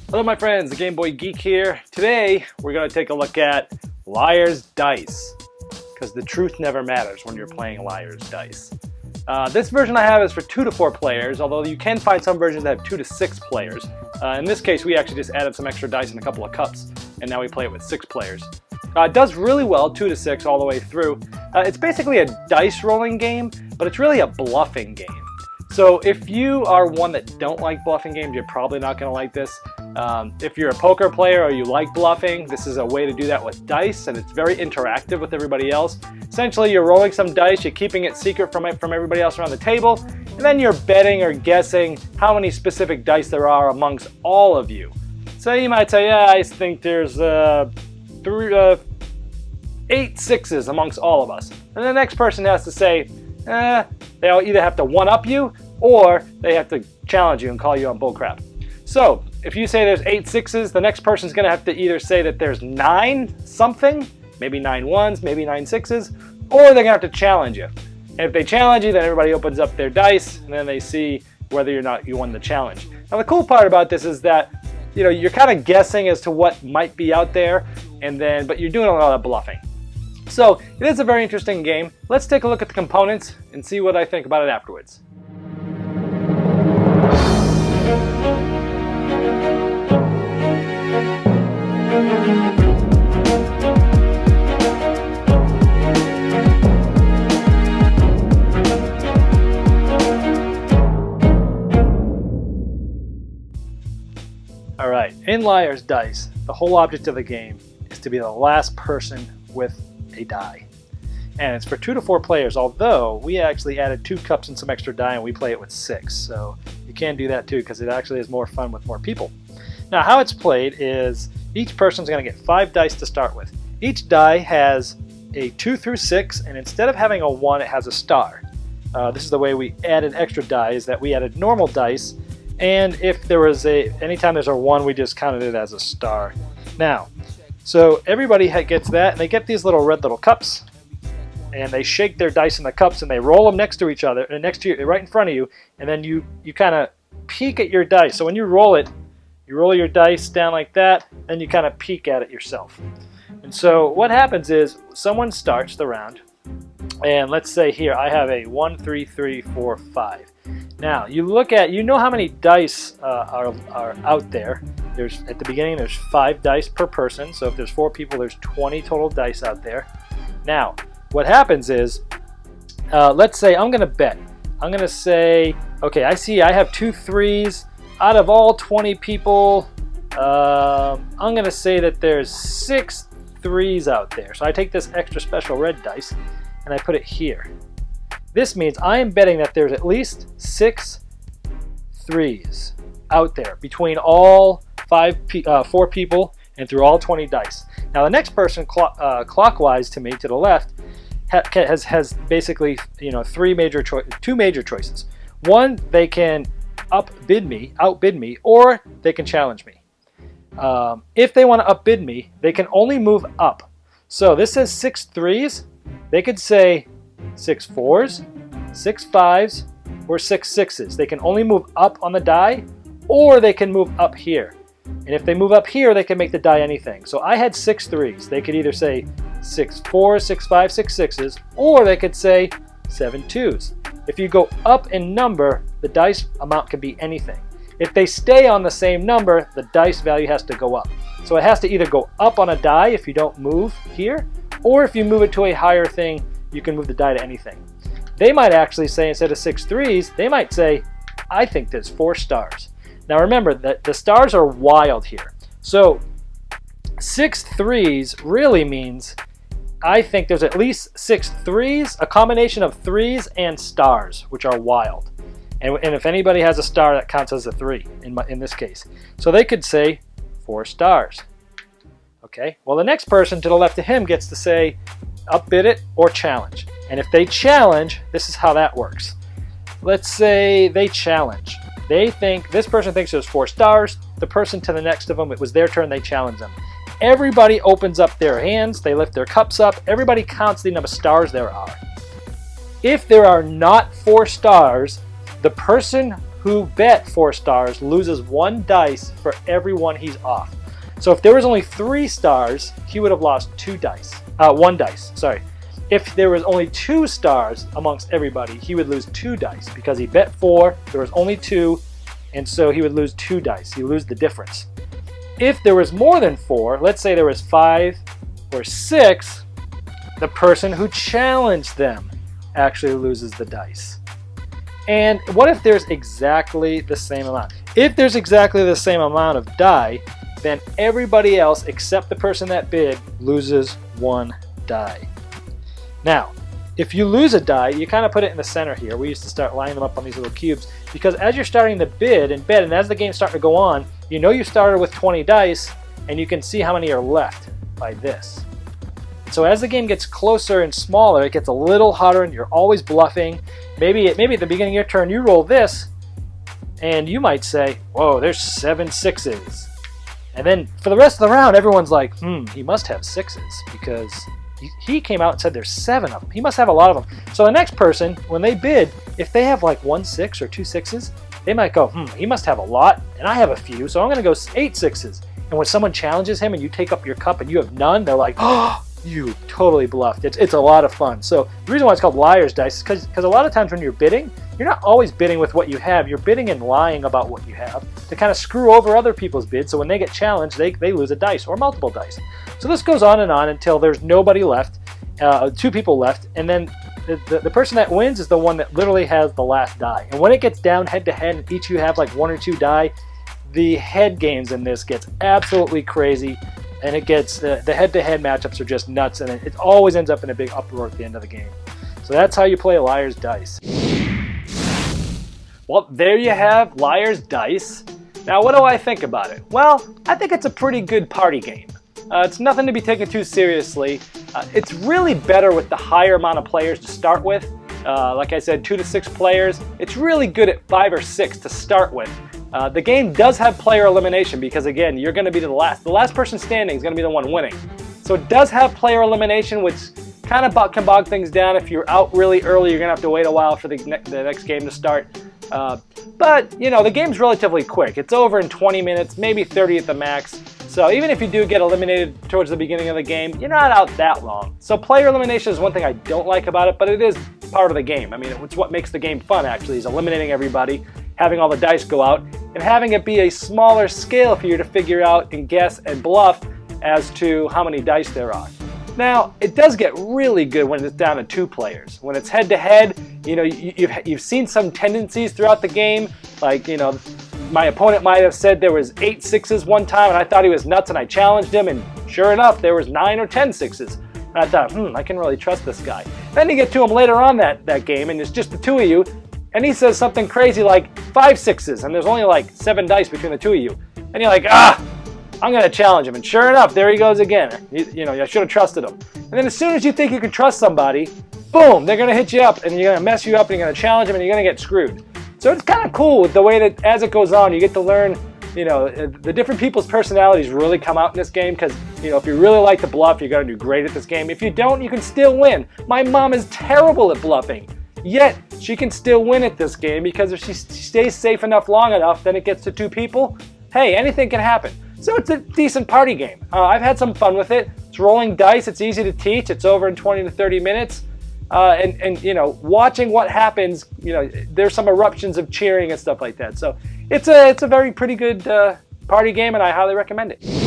Hello my friends, the Game Boy Geek here. Today we're going to take a look at Liar's Dice, because the truth never matters when you're playing Liar's Dice. This version I have is for 2 to 4 players, although you can find some versions that have 2 to 6 players. In this case we actually just added some extra dice and a couple of cups, and now we play it with 6 players. It does really well, 2 to 6 all the way through. It's basically a dice rolling game, but it's really a bluffing game. So if you are one that don't like bluffing games, you're probably not going to like this. If you're a poker player or you like bluffing, this is a way to do that with dice, and it's very interactive with everybody else. Essentially, you're rolling some dice, you're keeping it secret from everybody else around the table, and then you're betting or guessing how many specific dice there are amongst all of you. So you might say, yeah, I think there's 8 sixes amongst all of us. And the next person has to say, they'll either have to one-up you or they have to challenge you and call you on bullcrap. So if you say there's 8 sixes, the next person's going to have to either say that there's 9 something, maybe 9 ones, maybe 9 sixes, or they're going to have to challenge you. And if they challenge you, then everybody opens up their dice and then they see whether or not you won the challenge. Now the cool part about this is that you're kind of guessing as to what might be out there, but you're doing a lot of bluffing. So it is a very interesting game. Let's take a look at the components and see what I think about it afterwards. Alright, in Liar's Dice, the whole object of the game is to be the last person with a die. And it's for 2 to 4 players, although we actually added 2 cups and some extra die and we play it with 6. So you can do that too, because it actually is more fun with more people. Now how it's played is each person's going to get 5 dice to start with. Each die has a 2 through 6, and instead of having a 1, it has a star. This is the way we added extra die, is that we added normal dice, and if there was anytime there's a 1, we just counted it as a star. Now, so everybody gets that, and they get these little cups, and they shake their dice in the cups, and they roll them next to each other, and next to you, right in front of you, and then you kind of peek at your dice. So when you roll it, you roll your dice down like that, then you kind of peek at it yourself. And so what happens is someone starts the round, and let's say here I have a 1, 3, 3, 4, 5. Now you know how many dice are out there. At the beginning there's 5 dice per person, so if there's 4 people there's 20 total dice out there. Now what happens is, let's say I'm going to bet. I'm going to say, okay, I see I have 2 3s. Out of all 20 people, I'm going to say that there's 6 3s out there. So I take this extra special red dice and I put it here. This means I am betting that there's at least 6 3s out there between all 4 people and through all 20 dice. Now the next person clockwise to me, to the left, has basically 2 major choices. One, they can outbid me, or they can challenge me. If they want to outbid me, they can only move up. So this says 6 3s. They could say 6 4s, 6 5s, or 6 6s. They can only move up on the die, or they can move up here. And if they move up here, they can make the die anything. So I had 6 3s. They could either say 6 4s, 6 5s, 6 6s, or they could say 7 2s. If you go up in number, the dice amount can be anything. If they stay on the same number, the dice value has to go up. So it has to either go up on a die if you don't move here, or if you move it to a higher thing, you can move the die to anything. They might actually say, instead of 6 3s, they might say, I think there's 4 stars. Now remember that the stars are wild here. So 6 3s really means I think there's at least 6 3s, a combination of 3s and stars, which are wild. And if anybody has a star, that counts as a 3 in this case. So they could say 4 stars. Okay, well the next person to the left of him gets to say outbid it or challenge. And if they challenge, this is how that works. Let's say they challenge. This person thinks there's 4 stars. The person to the next of them, it was their turn, they challenge them. Everybody opens up their hands, they lift their cups up, everybody counts the number of stars there are. If there are not 4 stars, the person who bet 4 stars loses 1 dice for every one he's off. So if there was only 3 stars, he would have lost 1 dice. Sorry. If there was only 2 stars amongst everybody, he would lose 2 dice because he bet 4, there was only 2, and so he would lose 2 dice. He would lose the difference. If there was more than 4, let's say there was 5 or 6, the person who challenged them actually loses the dice. And what if there's exactly the same amount? If there's exactly the same amount of die, then everybody else except the person that bid loses 1 die. Now, if you lose a die, you kind of put it in the center here. We used to start lining them up on these little cubes because as you're starting to bid and bet, and as the game's starting to go on, you know you started with 20 dice, and you can see how many are left by this. So as the game gets closer and smaller, it gets a little harder, and you're always bluffing. Maybe at the beginning of your turn, you roll this, and you might say, "Whoa, there's 7 6s." And then for the rest of the round, everyone's like, he must have 6s because he came out and said there's 7 of them. He must have a lot of them. So the next person, when they bid, if they have like 1 6 or 2 6s, they might go, he must have a lot, and I have a few, so I'm going to go 8 6s. And when someone challenges him and you take up your cup and you have none, they're like, oh, you totally bluffed. It's a lot of fun. So the reason why it's called liar's dice is because a lot of times when you're bidding, you're not always bidding with what you have. You're bidding and lying about what you have to kind of screw over other people's bids. So when they get challenged, they lose a dice or multiple dice. So this goes on and on until there's nobody left, 2 people left, and then the person that wins is the one that literally has the last die. And when it gets down head to head and each of you have like 1 or 2 die, the head games in this gets absolutely crazy, and it gets the head-to-head matchups are just nuts, and it always ends up in a big uproar at the end of the game. So that's how you play a liar's dice. Well, there you have liar's dice. Now, what do I think about it? Well, I think it's a pretty good party game. It's nothing to be taken too seriously. It's really better with the higher amount of players to start with. Like I said, 2 to 6 players. It's really good at 5 or 6 to start with. The game does have player elimination because, again, you're going to be the last. The last person standing is going to be the one winning. So it does have player elimination, which kind of can bog things down. If you're out really early, you're going to have to wait a while for the next game to start. But, you know, the game's relatively quick. It's over in 20 minutes, maybe 30 at the max. So even if you do get eliminated towards the beginning of the game, you're not out that long. So player elimination is one thing I don't like about it, but it is part of the game. I mean, it's what makes the game fun, actually, is eliminating everybody, having all the dice go out, and having it be a smaller scale for you to figure out and guess and bluff as to how many dice there are. Now, it does get really good when it's down to 2 players. When it's head-to-head, you know, you've seen some tendencies throughout the game, like, you know, my opponent might have said there was 8 6s one time, and I thought he was nuts, and I challenged him, and sure enough, there was 9 or 10 6s. And I thought, I can really trust this guy. Then you get to him later on that game, and it's just the 2 of you, and he says something crazy like 5 6s, and there's only like 7 dice between the 2 of you. And you're like, I'm going to challenge him. And sure enough, there he goes again. You know, I should have trusted him. And then as soon as you think you can trust somebody, boom, they're going to hit you up, and you're going to mess you up, and you're going to challenge them, and you're going to get screwed. So it's kind of cool with the way that as it goes on, you get to learn, you know, the different people's personalities really come out in this game because, you know, if you really like to bluff, you're going to do great at this game. If you don't, you can still win. My mom is terrible at bluffing, yet she can still win at this game because if she stays safe enough long enough, then it gets to 2 people. Hey, anything can happen. So it's a decent party game. I've had some fun with it. It's rolling dice. It's easy to teach. It's over in 20 to 30 minutes. And you know, watching what happens, you know, there's some eruptions of cheering and stuff like that. So it's a very pretty good party game, and I highly recommend it.